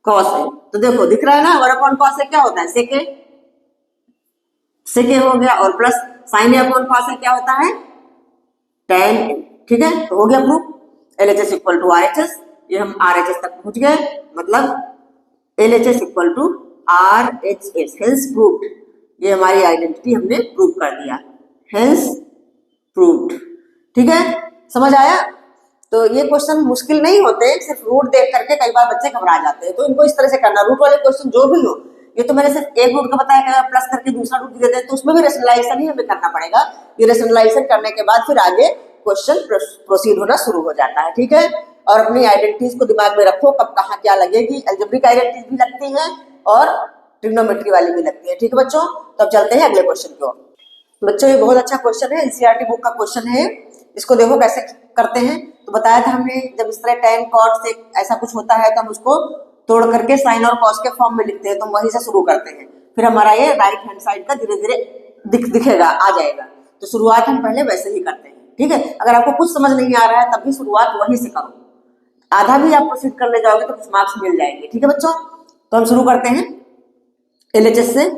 कॉस ए। तो देखो दिख रहा है ना, 1 अपॉन कॉस ए क्या होता है, सेक ए, सेक ए हो गया, और plus sign A upon cos A क्या होता है, टेन ए। ठीक है, तो हो गया proof. LHS equal to RHS, ये हम RHS तक पहुंच गए, मतलब LHS equal to RHS, hence proved. ये हमारी आइडेंटिटी हमने प्रूव कर दिया, हेंस प्रूव्ड। ठीक है, समझ आया। तो ये क्वेश्चन मुश्किल नहीं होते, सिर्फ रूट देख करके कई बार बच्चे घबरा जाते हैं, तो इनको इस तरह से करना। रूट वाले क्वेश्चन जो भी हो, ये तो मैंने सिर्फ एक रूट का बताया, कई बार प्लस करके दूसरा रूट दे देते हैं, तो उसमें भी रेशनलाइजेशन ही हमें करना पड़ेगा। ये रेशनलाइजेशन करने के बाद फिर आगे क्वेश्चन प्रोसीड होना शुरू हो जाता है। ठीक है, और अपनी आइडेंटिटीज को दिमाग में रखो, कब कहाँ क्या लगेगी। अलजेब्रिक आइडेंटिटीज भी लगती हैं और ट्रिग्नोमेट्री वाली भी लगती है। ठीक है बच्चों, तो अब चलते हैं अगले क्वेश्चन की ओर। बच्चों, ये बहुत अच्छा क्वेश्चन है, एनसीईआरटी बुक का क्वेश्चन है। इसको देखो कैसे करते हैं। तो बताया था हमने, जब इस तरह टेन कॉट से ऐसा कुछ होता है तो हम उसको तोड़ करके साइन और कॉस के फॉर्म में लिखते हैं, तो वहीं से शुरू करते हैं। फिर हमारा ये राइट हैंड साइड का धीरे धीरे दिखेगा, आ जाएगा। तो शुरुआत हम पहले वैसे ही करते हैं। ठीक है, अगर आपको कुछ समझ नहीं आ रहा है तब भी शुरुआत वहीं से करो, आधा भी आप प्रोसीड कर ले जाओगे तो कुछ मार्क्स मिल जाएंगे। ठीक है बच्चों, तो हम शुरू करते हैं LHS से।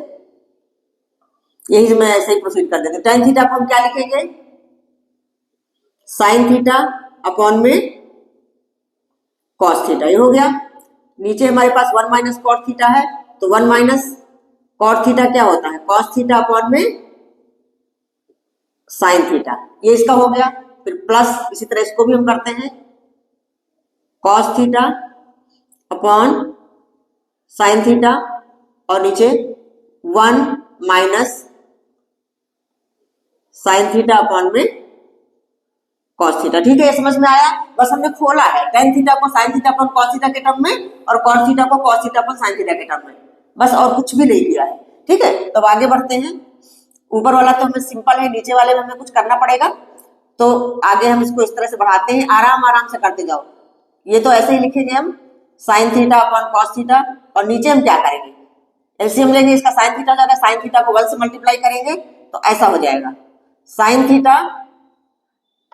यही मैं ऐसे ही प्रोसीड कर देते हैं। टेन थीटा को हम क्या लिखेंगे, साइन थीटा अपॉन में कॉस थीटा, ये हो गया। नीचे हमारे पास 1 माइनस कॉट थीटा है, तो 1 माइनस कॉट थीटा क्या होता है, कॉस थीटा अपॉन में साइन थीटा, ये इसका हो गया। फिर प्लस इसी तरह इसको भी हम करते हैं, cos theta upon sine theta, और नीचे 1 माइनस साइन थीटा अपॉन में कॉस थीटा। ठीक है, ये समझ में आया? बस हमने खोला है टेन थीटा को sine theta upon cos theta के टर्म में और कॉस थीटा को cos theta upon sine theta के टर्म में, बस और कुछ भी नहीं किया है। ठीक है, तो आगे बढ़ते हैं। ऊपर वाला तो हमें सिंपल है, नीचे वाले में हमें कुछ करना पड़ेगा, तो आगे हम इसको इस तरह से बढ़ाते हैं, आराम आराम से करते जाओ। ये तो ऐसे ही लिखेंगे हम sine theta upon cos theta, और नीचे हम क्या करेंगे, एलसीएम लेंगे, इसका साइन थीटा जाएगा, साइन थीटा को 1 से मल्टीप्लाई करेंगे तो ऐसा हो जाएगा sine theta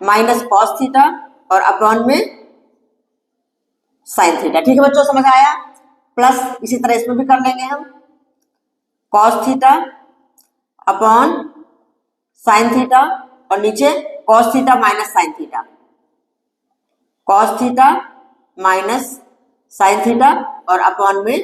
minus cos theta और अपॉन में साइन थीटा। ठीक है बच्चों, समझ आया? प्लस इसी तरह इसमें भी कर लेंगे हम cos theta upon sine theta और नीचे cos theta minus sine theta, cos theta minus sine theta और अपॉन में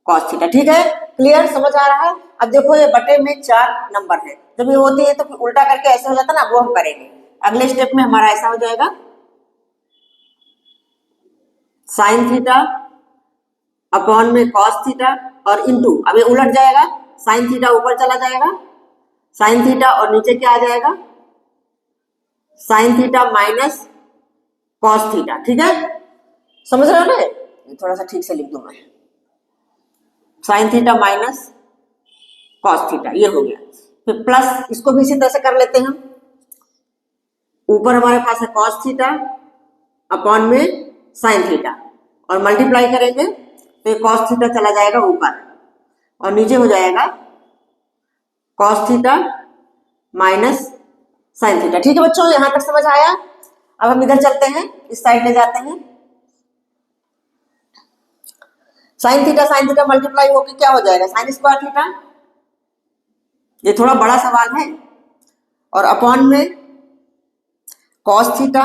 कॉस थीटा। ठीक है, क्लियर? समझ आ रहा है? अब देखो ये बटे में 4 नंबर है, जब ये होती है तो फिर उल्टा करके ऐसे हो जाता ना, वो हम करेंगे अगले स्टेप में। हमारा ऐसा हो जाएगा साइन थीटा अपॉन में कॉस थीटा और इनटू, अब ये उलट जाएगा, साइन थीटा ऊपर चला जाएगा, साइन थीटा और नीचे क्या आ जाएगा sine theta minus cos theta. ठीक है, समझ रहे हो ना? थोड़ा सा ठीक से लिख दूं मैं, sign theta minus cos theta, ये हो गया। फिर प्लस इसको भी इसी तरह से कर लेते हैं हम, ऊपर हमारे पास है कॉस थीटा अपॉन में साइन थीटा और मल्टीप्लाई करेंगे तो ये कॉस थीटा चला जाएगा ऊपर और नीचे हो जाएगा cos theta minus sine theta. ठीक है बच्चों, यहां तक समझ आया? अब हम इधर चलते हैं, इस साइड ले जाते हैं। साइन थीटा मल्टीप्लाई होकर क्या हो जाएगा साइन स्क्वायर थीटा, ये थोड़ा बड़ा सवाल है, और अपॉन में कॉस थीटा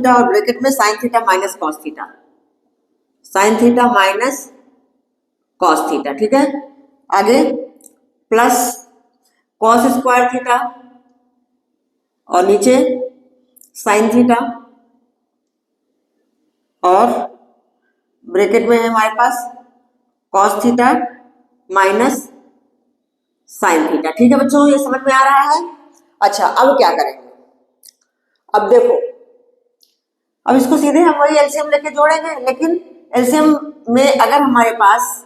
और ब्रैकेट में sine theta minus cos theta, sine theta minus cos theta. ठीक है, आगे प्लस कॉस स्क्वायर थीटा और नीचे साइन थीटा और ब्रैकेट में है हमारे पास cos theta minus sine theta. ठीक है बच्चों, ये समझ में आ रहा है? अच्छा, अब क्या करेंगे, अब देखो, अब इसको सीधे हम वही एलसीएम लेके जोड़ेंगे, लेकिन एलसीएम में अगर हमारे पास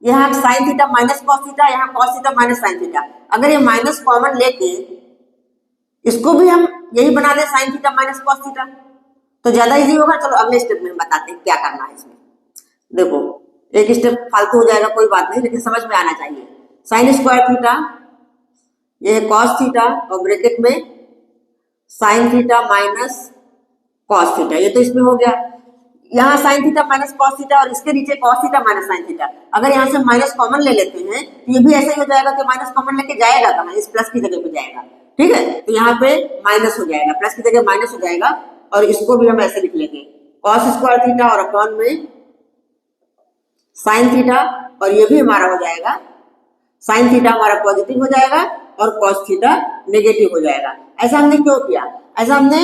यहाँ sine theta minus cos theta, यहाँ cos theta minus sine theta, अगर ये माइनस कॉमन लेके इसको भी हम यही बना दें sign theta minus cos theta तो ज्यादा इजी होगा। चलो अगले स्टेप में हम बताते हैं क्या करना है इसमें। देखो एक स्टेप फालतू हो जाएगा, कोई बात नहीं, लेकिन समझ में आना चाहिए। साइन स्क्वायर थीटा, ये है कॉस थीटा और ब्रैकेट में sine theta minus cos theta, ये तो इसमें हो गया। यहाँ sine theta minus cos theta और इसके नीचे cos theta minus sine theta, अगर यहाँ से माइनस कॉमन ले लेते हैं तो ये भी ऐसा ही हो जाएगा कि माइनस कॉमन लेके जाएगा कहाँ, इस प्लस की जगह पे जाएगा। ठीक है, तो यहाँ पे माइनस हो जाएगा, प्लस की जगह माइनस हो जाएगा, और इसको भी हम ऐसे लिख लेंगे कॉस स्क्वायर थीटा और अपॉन में साइन थीटा, और ये भी हमारा हो जाएगा साइन थीटा हमारा पॉजिटिव हो जाएगा और कॉस थीटा नेगेटिव हो जाएगा। ऐसा हमने क्यों किया? ऐसा हमने,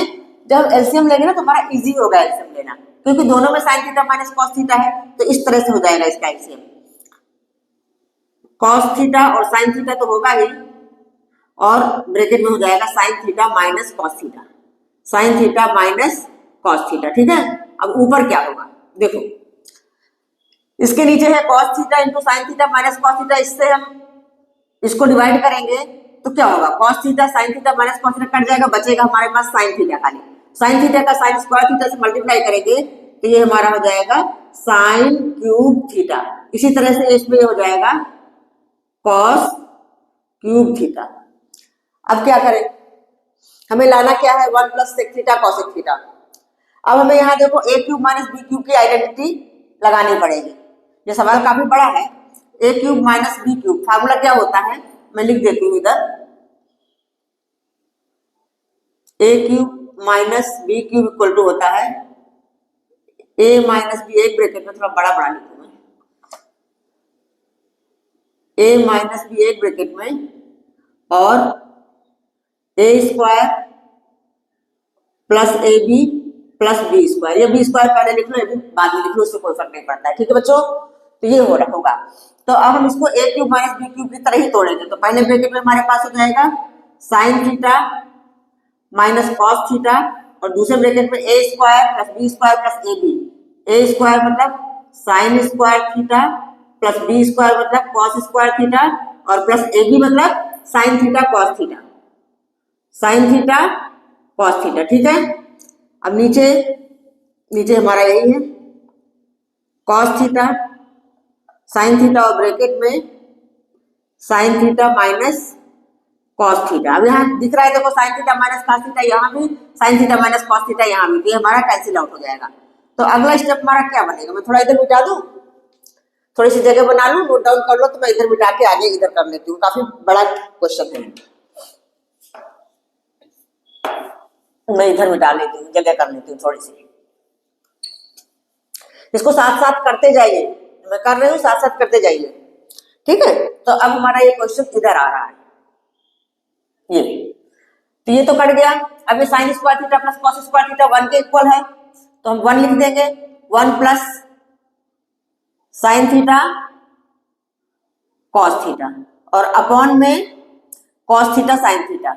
जब एलसीएम लेंगे ना तो हमारा इजी होगा एलसीएम लेना, क्योंकि दोनों में sine theta minus cos theta है, तो इस तरह से हो जाएगा इसका एलसीएम। कॉस थीटा और साइन थीटा तो होगा ही, और ब्रैकेट में हो जाएगा sine theta minus cos theta, sine theta minus cos theta. ठीक है, अब ऊपर क्या होगा देखो, इसके नीचे है cos theta into sine theta minus cos theta, इससे हम इसको डिवाइड करेंगे तो क्या होगा, cos theta sin theta minus cos theta cut जाएगा, बचेगा हमारे पास sin थीटा खाली। sin थीटा का sin स्क्वायर थीटा से मल्टीप्लाई करेंगे तो ये हमारा हो जाएगा sin क्यूब थीटा, इसी तरह से इसमें हो जाएगा cos क्यूब थीटा। अब क्या करें, हमें लाना क्या है 1 plus sec theta cosec theta. अब हमें यहाँ देखो a cube minus B cube की आइडेंटिटी लगानी पड़ेगी, ये सवाल काफी बड़ा है। a cube minus B cube, formula क्या होता है मैं लिख देती हूँ इधर, a cube minus B cube equal to होता है a माइनस बी, एक ब्रैकेट में थोड़ा बड़ा बड़ा लिखूँ मैं, a माइनस बी एक ब्रैकेट में और a square plus A B plus B square, ये बी स्क्वायर पहले लिख लो, ये भी बाद में लिख लो, उससे कोई फर्क नहीं पड़ता है। ठीक है बच्चों, तो ये हो रहा होगा। तो अब हम इसको ए क्यूब माइनस बी क्यूब की तरह ही तोड़ेंगे। तो पहले ब्रैकेट में हमारे पास हो जाएगा sine theta minus cos theta, और दूसरे ब्रैकेट में A square plus B square plus A B. A square मतलब sine square theta plus B square मतलब कॉस स्क्वायर थीटा, और प्लस ए बी मतलब sine theta cos theta, sine theta cos theta. ठीक है, अब नीचे नीचे हमारा यही है कॉस थीटा साइन थीटा, और ब्रैकेट में sine theta minus cos theta. अब यहाँ दिख रहा है देखो sign theta minus cos theta, यहाँ भी sign theta minus cos theta यहाँ भी, ये हमारा कैंसिल आउट हो जाएगा। तो अगला स्टेप हमारा क्या बनेगा, मैं थोड़ा इधर मिटा दूं, थोड़ी सी जगह बना लूं, नोट डाउन कर लो, तो मैं इधर मिटा के आगे इधर कर लेती हूँ, काफी बड़ा क्वेश्चन है। मैं इधर मिटा लेती हूँ, जगह कर लेती हूँ थोड़ी सी। इसको साथ साथ करते जाइए, मैं कर रही हूँ, साथ साथ करते जाइए। ठीक है, तो अब हमारा ये क्वेश्चन इधर आ रहा है, ये तो ये तो कट गया। अब ये sign square theta plus cos square theta 1 के इक्वल है, तो हम 1 लिख देंगे, 1 plus sine theta cos theta, और अपॉन में cos theta sine theta,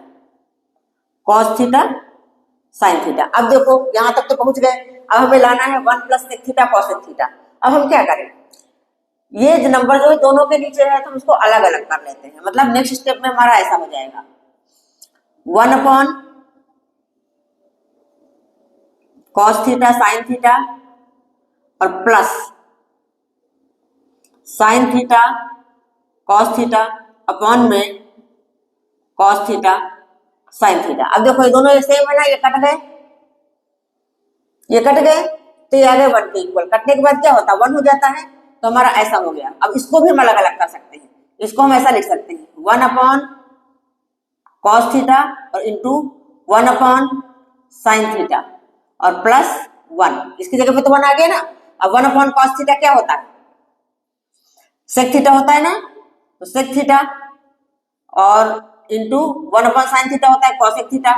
cos theta sine theta. अब देखो यहां तक तो पहुंच गए, अब हमें लाना है 1 plus sec theta cos theta. अब हम क्या करें, ये जो नंबर जो है दोनों के नीचे है, तो हम इसको अलग अलग कर लेते हैं। मतलब नेक्स्ट स्टेप में हमारा ऐसा हो जाएगा 1 upon cos theta sine theta, और plus sine theta cos theta upon में कॉस थीटा साइन थीटा। अब देखो ये दोनों ये सेम है ना, ये कट गए, ये कट गए, तो ये आ गए 1 के इक्वल। कटने के बाद क्या होता है, 1 हो जाता है, तो हमारा ऐसा हो गया। अब इसको भी हम अलग अलग कर सकते हैं, इसको हम ऐसा लिख सकते हैं 1 अपॉन कॉस थीटा और इंटू 1 अपॉन साइन थीटा और प्लस 1, इसकी जगह पे तो 1 आ गया ना। अब 1 अपॉन कॉस थीटा क्या होता है, सेक थीटा होता है ना, तो सेक थीटा, और इंटू 1 अपॉन साइन थीटा होता है कॉसेक थीटा,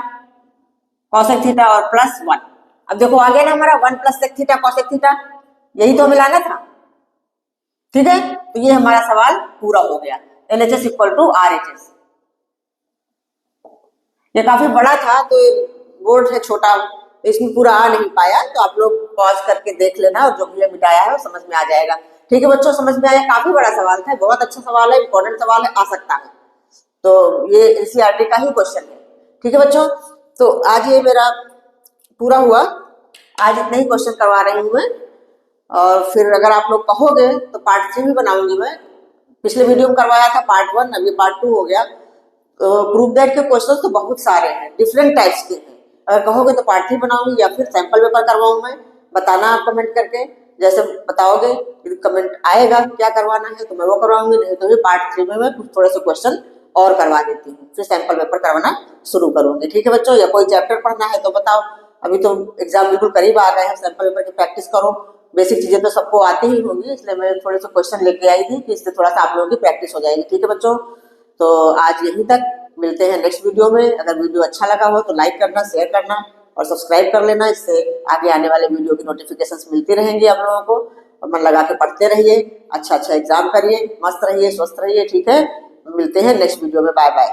कॉसेक थीटा और प्लस 1। अब देखो आ गया ना हमारा 1 plus sec theta cosec theta, यही तो मिलाना था। ठीक है, तो ये हमारा सवाल पूरा हो गया। LHS equal to RHS। ये काफी बड़ा था, तो बोर्ड है छोटा, इसमें पूरा आ नहीं पाया, तो आप लोग पॉज करके देख लेना, और जो भी मिटाया है वो समझ में आ जाएगा। ठीक है बच्चों, समझ में आया, काफी बड़ा सवाल था, बहुत अच्छा सवाल है, इंपॉर्टेंट सवाल है, आ सकता है। तो ये NCERT का ही क्वेश्चन है। ठीक है बच्चों, तो आज ये मेरा पूरा हुआ, आज इतने ही क्वेश्चन करवा रही हूँ मैं, और फिर अगर आप लोग कहोगे तो पार्ट 3 भी बनाऊंगी मैं। पिछले वीडियो में करवाया था पार्ट 1, अभी पार्ट 2 हो गया। तो प्रूफ दैट के क्वेश्चन तो बहुत सारे हैं, डिफरेंट टाइप्स के हैं। अगर कहोगे तो पार्ट 3 बनाऊंगी, या फिर सैंपल पेपर करवाऊँ मैं, बताना आप कमेंट करके, जैसे बताओगे कमेंट आएगा क्या करवाना है तो मैं वो करवाऊंगी, नहीं तो पार्ट 3 में मैं कुछ थोड़े से क्वेश्चन और करवा देती हूँ, फिर सैंपल पेपर करवाना शुरू करूंगी। ठीक है बच्चों, या कोई चैप्टर पढ़ना है तो बताओ, अभी तो एग्जाम बिल्कुल करीब आ गए हैं, सैंपल पेपर की प्रैक्टिस करो। बेसिक चीजें तो सबको आती ही होंगी, इसलिए मैं थोड़े से क्वेश्चन लेके आई थी कि इससे थोड़ा सा आप लोगों की प्रैक्टिस हो जाएगी। ठीक है बच्चों, तो आज यहीं तक, मिलते हैं नेक्स्ट वीडियो में। अगर वीडियो अच्छा लगा हो तो लाइक करना, शेयर करना और सब्सक्राइब कर लेना, इससे आगे आने वाले वीडियो की नोटिफिकेशंस मिलती रहेंगी आप लोगों को। और मन लगा के पढ़ते रहिए, अच्छा एग्जाम करिए, मस्त रहिए, स्वस्थ रहिए। ठीक है, मिलते हैं नेक्स्ट वीडियो में, बाय बाय।